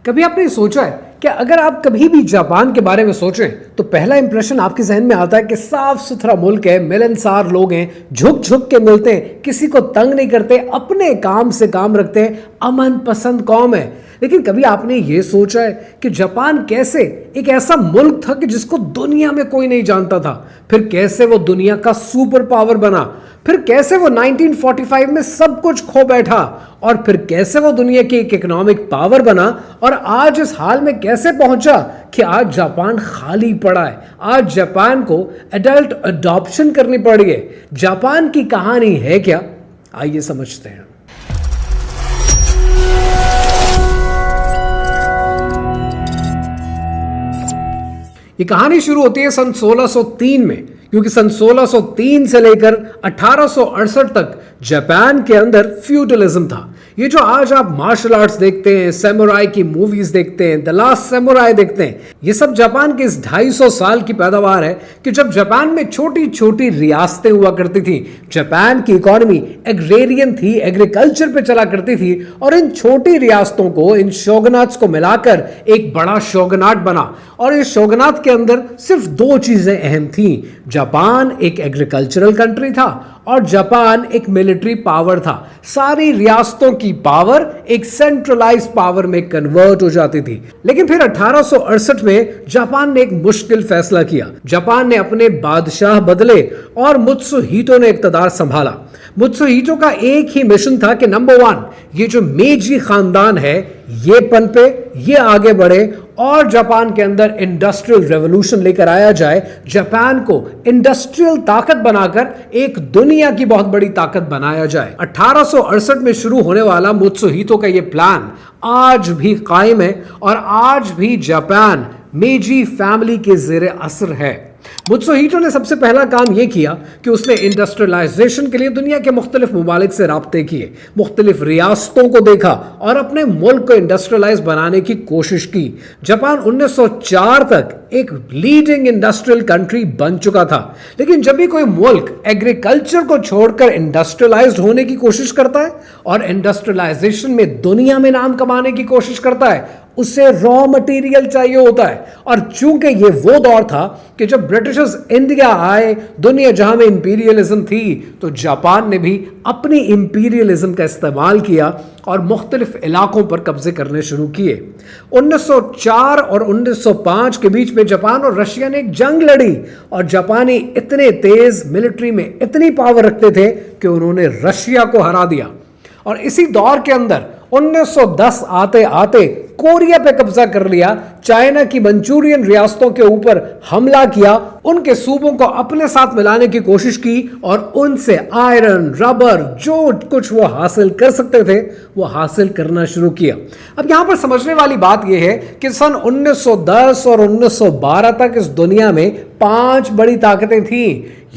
कभी आपने सोचा है कि अगर आप कभी भी जापान के बारे में सोचें तो पहला इंप्रेशन आपके जहन में आता है कि साफ सुथरा मुल्क है, मिलनसार लोग हैं, झुक झुक के मिलते हैं, किसी को तंग नहीं करते, अपने काम से काम रखते हैं, अमन पसंद कौम है। लेकिन कभी आपने ये सोचा है कि जापान कैसे एक ऐसा मुल्क था कि जिसको दुनिया में कोई नहीं जानता था, फिर कैसे वो दुनिया का सुपर पावर बना, फिर कैसे वो 1945 में सब कुछ खो बैठा, और फिर कैसे वो दुनिया की एक इकोनॉमिक पावर बना, और आज इस हाल में कैसे पहुंचा कि आज जापान खाली पड़ा है। आज जापान को एडल्ट अडॉप्शन करनी पड़ी है। जापान की कहानी है क्या, आइए समझते हैं। ये कहानी शुरू होती है सन 1603 में, क्योंकि सन 1603 से लेकर 1868 तक जापान के अंदर फ्यूडलिज्म था। ये जो आज आप मार्शल आर्ट्स देखते हैं, सैमुराई की मूवीज देखते हैं, द लास्ट सैमुराई देखते हैं, ये सब जापान के इस 250 साल की पैदावार है कि जब जापान में छोटी छोटी रियासतें हुआ करती थी, जापान की इकोनॉमी एग्रेरियन थी, एग्रीकल्चर पे चला करती थी, और इन छोटी रियासतों को, इन शोगनाट्स को मिलाकर एक बड़ा शोगनाट बना। और इस शोगनाट के अंदर सिर्फ दो चीजें अहम थी। जापान एक एग्रीकल्चरल कंट्री था और जापान एक मिलिट्री पावर था। सारी रियासतों की पावर एक सेंट्रलाइज्ड पावर में कन्वर्ट हो जाती थी। लेकिन फिर 1868 में जापान ने एक मुश्किल फैसला किया। जापान ने अपने बादशाह बदले और मुत्सुहितो ने इक्तदार संभाला। मुत्सुहितो का एक ही मिशन था कि नंबर 1, ये जो मेजी खानदान है ये पनपे, ये आगे बढ़े और जापान के अंदर इंडस्ट्रियल रेवोल्यूशन लेकर आया जाए, जापान को इंडस्ट्रियल ताकत बनाकर एक दुनिया की बहुत बड़ी ताकत बनाया जाए। 1868 में शुरू होने वाला मुत्सुहितो का ये प्लान आज भी कायम है और आज भी जापान मेजी फैमिली के ज़ेरे असर है। मुत्सुहितो ने सबसे पहला काम यह किया कि उसने इंडस्ट्रियलाइजेशन के लिए दुनिया के मुख्तलिफ ममालिक से राब्ते किए, मुख्तलिफ रियासतों को देखा और अपने मुल्क को इंडस्ट्रियलाइज बनाने की कोशिश की। जापान 1904 तक एक लीडिंग इंडस्ट्रियल कंट्री बन चुका था। लेकिन जब भी कोई मुल्क एग्रीकल्चर को छोड़कर इंडस्ट्रियलाइज्ड होने की कोशिश करता है और इंडस्ट्रियलाइजेशन में दुनिया में नाम कमाने की कोशिश करता है, उससे रॉ मटेरियल चाहिए होता है। और चूंकि ये वो दौर था कि जब ब्रिटिशर्स इंडिया आए, दुनिया जहां में इंपीरियलिज्म थी, तो जापान ने भी अपनी इंपीरियलिज्म का इस्तेमाल किया और मुख्तलिफ इलाकों पर कब्जे करने शुरू किए। 1904 और 1905 के बीच में जापान और रशिया ने एक जंग लड़ी और जापानी इतने तेज मिलिट्री में इतनी पावर रखते थे कि उन्होंने रशिया को हरा दिया। और इसी दौर के अंदर 1910 आते आते कोरिया पे कब्जा कर लिया, चाइना की मंचूरियन रियासतों के ऊपर हमला किया, उनके सूबों को अपने साथ मिलाने की कोशिश की और उनसे आयरन, रबर, जो कुछ वो हासिल कर सकते थे वो हासिल करना शुरू किया। अब यहां पर समझने वाली बात यह है कि सन 1910 और 1912 तक इस दुनिया में 5 बड़ी ताकतें थी: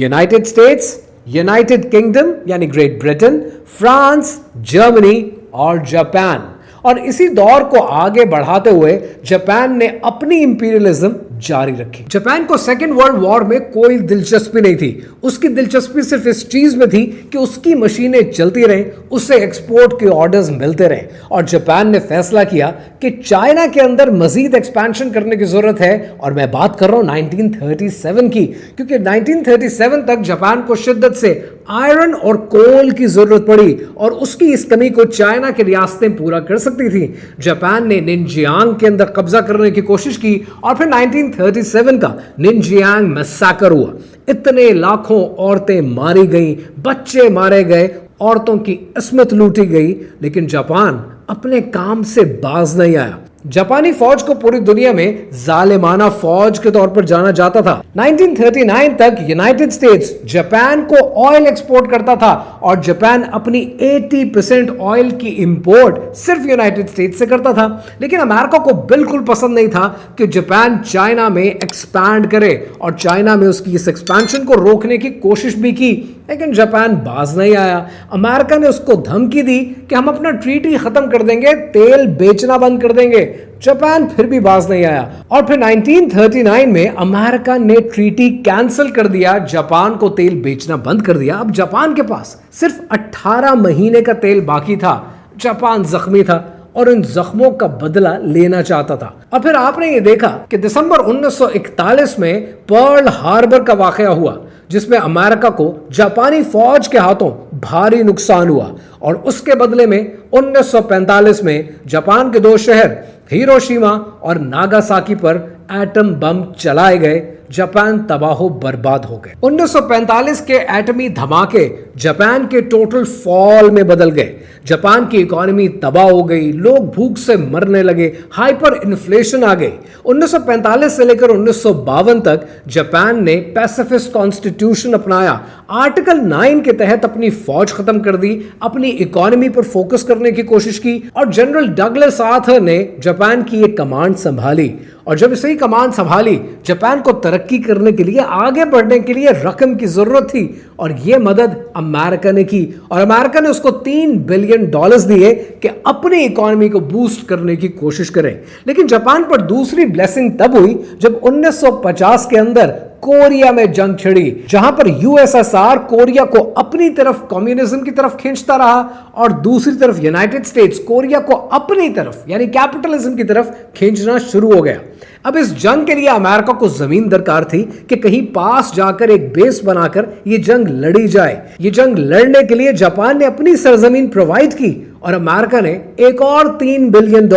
यूनाइटेड स्टेट्स, यूनाइटेड किंगडम यानी ग्रेट ब्रिटेन, फ्रांस, जर्मनी और जापान। और इसी दौर को आगे बढ़ाते हुए जापान ने अपनी इंपीरियलिज्म जारी रखी। जापान को सेकेंड वर्ल्ड वॉर में कोई दिलचस्पी नहीं थी। उसकी दिलचस्पी सिर्फ इस चीज में थी कि उसकी मशीनें चलती रहें, उससे एक्सपोर्ट के ऑर्डर्स मिलते रहें। और जापान ने फैसला किया कि चाइना के अंदर मजीद एक्सपेंशन करने की जरूरत है। और मैं बात कर रहा हूं 1937 की, क्योंकि 1937 तक जापान को शिद्दत से आयरन और कोल की जरूरत पड़ी और उसकी इस कमी को चाइना की रियासतें पूरा कर सकती थी। जापान ने निनजियांग के अंदर कब्जा करने की कोशिश की और फिर 1937 का निनजियांग मैसाकर हुआ। इतने लाखों औरतें मारी गईं, बच्चे मारे गए, औरतों की इस्मत लूटी गई, लेकिन जापान अपने काम से बाज नहीं आया। जापानी फौज को पूरी दुनिया में जालिमाना फौज के तौर पर जाना जाता था। 1939 तक यूनाइटेड स्टेट्स जापान को ऑयल एक्सपोर्ट करता था और जापान अपनी 80% ऑयल की इंपोर्ट सिर्फ यूनाइटेड स्टेट्स से करता था। लेकिन अमेरिका को बिल्कुल पसंद नहीं था कि जापान चाइना में एक्सपैंड करे और चाइना में उसकी इस एक्सपेंशन को रोकने की कोशिश भी की, लेकिन जापान बाज नहीं आया। अमेरिका ने उसको धमकी दी कि हम अपना ट्रीटी खत्म कर देंगे, तेल बेचना बंद कर देंगे। जापान फिर भी बाज नहीं आया और फिर 1939 में अमेरिका ने ट्रीटी कैंसिल कर दिया, जापान को तेल बेचना बंद कर दिया। अब जापान के पास सिर्फ 18 महीने का तेल बाकी था। जापान जख्मी था और इन जख्मों का बदला लेना चाहता था। और फिर आपने ये देखा कि दिसंबर 1941 में पर्ल हार्बर का वाकया हुआ, जिसमें अमेरिका को जापानी फौज के हाथों भारी नुकसान हुआ, और उसके बदले में 1945 में जापान के 2 शहर हिरोशिमा और नागासाकी पर एटम बम चलाए गए। जापान तबाहो बर्बाद हो गए। 1945 के एटमी धमाके जापान के टोटल फॉल में बदल गए। जापान की इकोनॉमी तबाह हो गई, लोग भूख से मरने लगे, हाइपर इन्फ्लेशन आ गई। 1945 से लेकर 1952 तक जापान ने पैसिफिस्ट कॉन्स्टिट्यूशन अपनाया, आर्टिकल 9 के तहत अपनी फौज खत्म कर दी, अपनी इकोनॉमी पर फोकस करने की कोशिश की, और जनरल डगलस आर्थर ने जापान की एक कमांड संभाली। और जब सही कमान संभाली, जापान को तरक्की करने के लिए, आगे बढ़ने के लिए रकम की जरूरत थी, और यह मदद अमेरिका ने की, और अमेरिका ने उसको $3 बिलियन दिए कि अपनी इकोनॉमी को बूस्ट करने की कोशिश करें। लेकिन जापान पर दूसरी ब्लेसिंग तब हुई जब 1950 के अंदर कोरिया में जंग छिड़ी, जहां पर यूएसएसआर कोरिया को अपनी तरफ कम्युनिज्म की तरफ खींचता रहा, और दूसरी तरफ यूनाइटेड स्टेट्स कोरिया को अपनी तरफ यानी कैपिटलिज्म की तरफ खींचना शुरू हो गया। अब इस जंग के लिए अमेरिका को जमीन दरकार थी कि कहीं पास जाकर एक बेस बनाकर ये जंग लड़ी जाए। ये जंग लड़ने के लिए जापान ने अपनी सरजमीन प्रोवाइड की, और अमेरिका ने एक और $3 बिलियन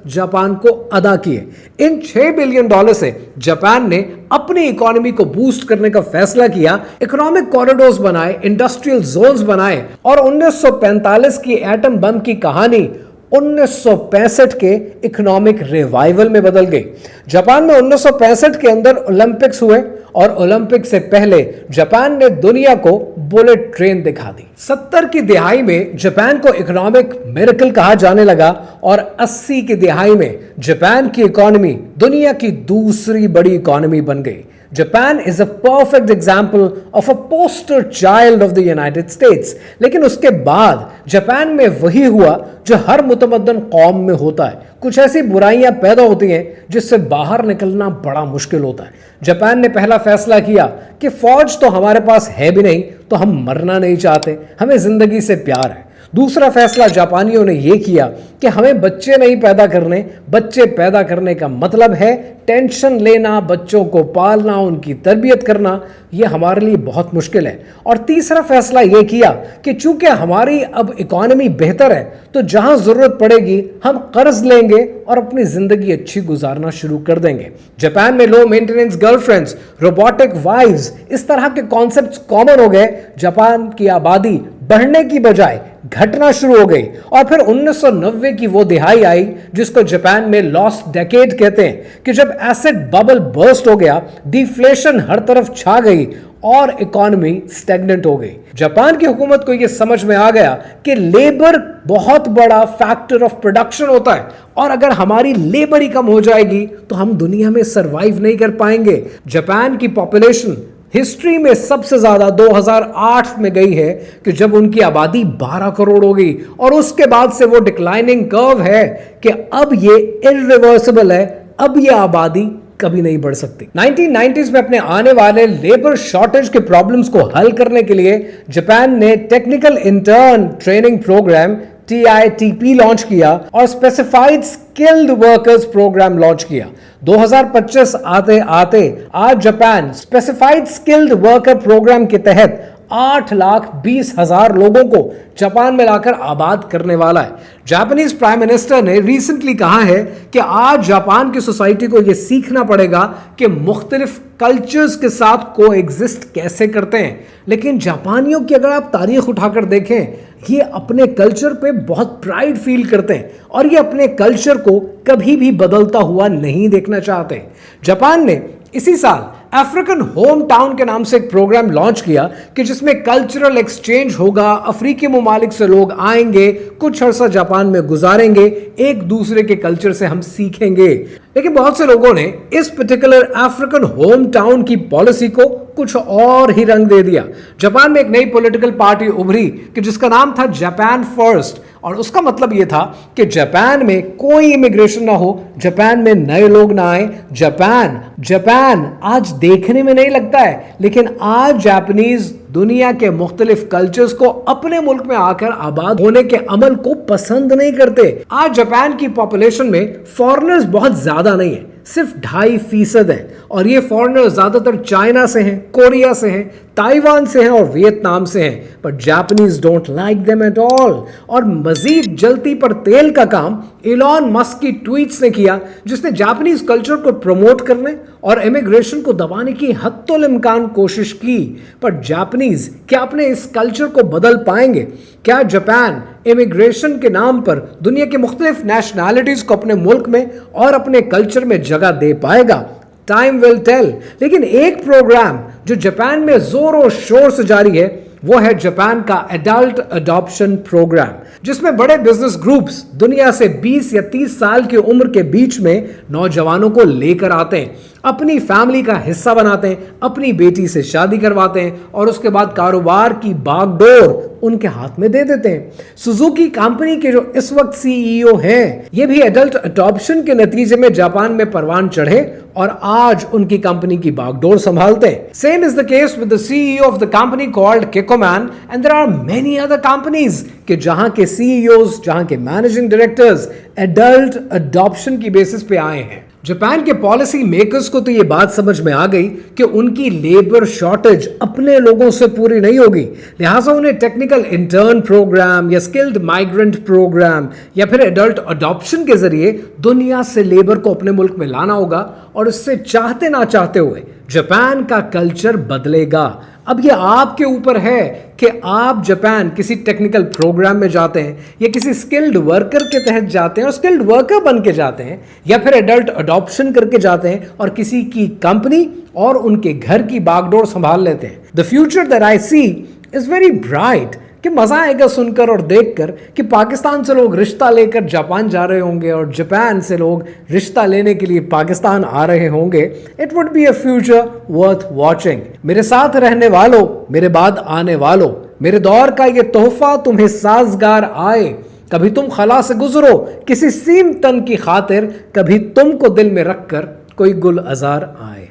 जापान को अदा किए। इन $6 बिलियन से जापान ने अपनी इकोनॉमी को बूस्ट करने का फैसला किया, इकोनॉमिक कॉरिडोर्स बनाए, इंडस्ट्रियल जोन्स बनाए, और 1945 की एटम बम की कहानी 1965 के इकोनॉमिक रिवाइवल में बदल गई। जापान में 1965 के अंदर ओलंपिक्स हुए, और ओलंपिक से पहले जापान ने दुनिया को बुलेट ट्रेन दिखा दी। 70 की दिहाई में जापान को इकोनॉमिक मिरेकल कहा जाने लगा, और 80 की दिहाई में जापान की इकोनॉमी दुनिया की दूसरी बड़ी इकोनॉमी बन गई। Japan is a perfect example of a poster child of the United states. लेकिन उसके बाद जापान में वही हुआ जो हर मुतमद्दन कौम में होता है, कुछ ऐसी बुराइयां पैदा होती हैं जिससे बाहर निकलना बड़ा मुश्किल होता है। जापान ने पहला फैसला किया कि फौज तो हमारे पास है भी नहीं, तो हम मरना नहीं चाहते, हमें जिंदगी से प्यार है। दूसरा फैसला जापानियों ने यह किया कि हमें बच्चे नहीं पैदा करने, बच्चे पैदा करने का मतलब है टेंशन लेना, बच्चों को पालना, उनकी तरबियत करना, यह हमारे लिए बहुत मुश्किल है। और तीसरा फैसला यह किया कि चूंकि हमारी अब इकोनॉमी बेहतर है, तो जहां जरूरत पड़ेगी हम कर्ज लेंगे और अपनी जिंदगी अच्छी गुजारना शुरू कर देंगे। जापान में low maintenance girlfriends, robotic wives, इस तरह के कॉन्सेप्ट्स कॉमन हो गए। जापान की आबादी बढ़ने की बजाय घटना शुरू हो गई, और फिर 1990 की वो दिहाई आई जिसको जापान में लॉस्ट डेकेड कहते हैं, कि जब एसेट बबल बर्स्ट हो गया, डिफ्लेशन हर तरफ छा गई, और इकोनॉमी स्टैग्नेंट हो गई। जापान की हुकूमत को यह समझ में आ गया कि लेबर बहुत बड़ा फैक्टर ऑफ प्रोडक्शन होता है, और अगर हमारी लेबर ही कम हो जाएगी तो हम दुनिया में सरवाइव नहीं कर पाएंगे। जापान की पॉपुलेशन हिस्ट्री में सबसे ज्यादा 2008 में गई है, कि जब उनकी आबादी 12 करोड़ हो गई, और उसके बाद से वो डिक्लाइनिंग कर्व है कि अब ये इरिवर्सिबल है, अब ये आबादी कभी नहीं बढ़ सकती। 1990s में अपने आने वाले लेबर शॉर्टेज के प्रॉब्लम्स को हल करने के लिए जापान ने technical intern training programme TITP launch किया, और specified skilled workers programme launch किया। 2025 आते आते आज Japan specified skilled worker programme के तहत 8,20,000 लोगों को जापान में लाकर आबाद करने वाला है। जापानीज प्राइम मिनिस्टर ने रिसेंटली कहा है कि आज जापान की सोसाइटी को यह सीखना पड़ेगा कि मुख्तलिफ कल्चर्स के साथ को एग्जिस्ट कैसे करते हैं। लेकिन जापानियों की अगर आप तारीख उठाकर देखें, ये अपने कल्चर पे बहुत प्राइड फील करते हैं, और ये अपने कल्चर को कभी भी बदलता हुआ नहीं देखना चाहते। जापान ने इसी साल अफ्रीकन होम टाउन के नाम से एक प्रोग्राम लॉन्च किया, कि जिसमें कल्चरल एक्सचेंज होगा, अफ्रीकी ममालिक से लोग आएंगे, कुछ अर्सा जापान में गुजारेंगे, एक दूसरे के कल्चर से हम सीखेंगे। लेकिन बहुत से लोगों ने इस पर्टिकुलर अफ्रीकन होम टाउन की पॉलिसी को कुछ और ही रंग दे दिया। जापान में एक नई पॉलिटिकल पार्टी उभरी कि जिसका नाम था जापान फर्स्ट, और उसका मतलब ये था कि जापान में कोई इमिग्रेशन ना हो, जापान में नए लोग ना आए। जापान आज देखने में नहीं लगता है, लेकिन आज जापानीज दुनिया के मुख्तलिफ कल्चर्स को अपने मुल्क में आकर आबाद होने के अमल को पसंद नहीं करते। आज जापान की पॉपुलेशन में फॉरेनर्स बहुत ज्यादा नहीं है, सिर्फ 2.5% है, और ये फॉरेनर्स ज्यादातर चाइना से हैं, कोरिया से हैं, ताइवान से हैं और वियतनाम से हैं। But Japanese don't like them at all. और मजीद जलती पर तेल का काम इलॉन मस्क की ट्वीट्स ने किया, जिसने जापानीज कल्चर को प्रमोट करने और इमिग्रेशन को दबाने की हत्तुल इम्कान कोशिश की। पर जापानीज क्या अपने इस कल्चर को बदल पाएंगे? क्या जापान इमिग्रेशन के नाम पर दुनिया की मुख्तलिफ नेशनैलिटीज को अपने मुल्क में और अपने कल्चर में जगह दे पाएगा? Time will tell. लेकिन एक प्रोग्राम जो जापान में जोरों शोर से जारी है वो है जापान का एडल्ट अडॉप्शन प्रोग्राम, जिसमें बड़े बिजनेस ग्रुप्स दुनिया से 20 या 30 साल की उम्र के बीच में नौजवानों को लेकर आते हैं, अपनी फैमिली का हिस्सा बनाते हैं, अपनी बेटी से शादी करवाते हैं और उसके बाद कारोबार की बागडोर उनके हाथ में दे देते हैं। सुजुकी कंपनी के जो इस वक्त सीईओ हैं, ये भी एडल्ट अडॉप्शन के नतीजे में जापान में परवान चढ़े और आज उनकी कंपनी की बागडोर संभालते हैं। Same is the case with the CEO of the company called Kikkoman, and there are many other companies कि जहां के सीईओज, जहां के मैनेजिंग डायरेक्टर्स एडल्ट अडॉप्शन की बेसिस पे आए हैं। जापान के पॉलिसी मेकर्स को तो ये बात समझ में आ गई कि उनकी लेबर शॉर्टेज अपने लोगों से पूरी नहीं होगी, लिहाजा उन्हें टेक्निकल इंटर्न प्रोग्राम या स्किल्ड माइग्रेंट प्रोग्राम या फिर एडल्ट अडॉप्शन के जरिए दुनिया से लेबर को अपने मुल्क में लाना होगा, और इससे चाहते ना चाहते हुए जापान का कल्चर बदलेगा। अब ये आपके ऊपर है कि आप जापान किसी टेक्निकल प्रोग्राम में जाते हैं या किसी स्किल्ड वर्कर के तहत जाते हैं और स्किल्ड वर्कर बन के जाते हैं, या फिर एडल्ट अडॉप्शन करके जाते हैं और किसी की कंपनी और उनके घर की बागडोर संभाल लेते हैं। The future that I see is very bright. कि मजा आएगा सुनकर और देखकर कि पाकिस्तान से लोग रिश्ता लेकर जापान जा रहे होंगे और जापान से लोग रिश्ता लेने के लिए पाकिस्तान आ रहे होंगे। It would be a future worth watching. मेरे साथ रहने वालों, मेरे बाद आने वालों, मेरे दौर का ये तोहफा तुम्हें साजगार आए। कभी तुम खला से गुजरो किसी सीम तन की खातिर, कभी तुमको दिल में रखकर कोई गुल अजार आए।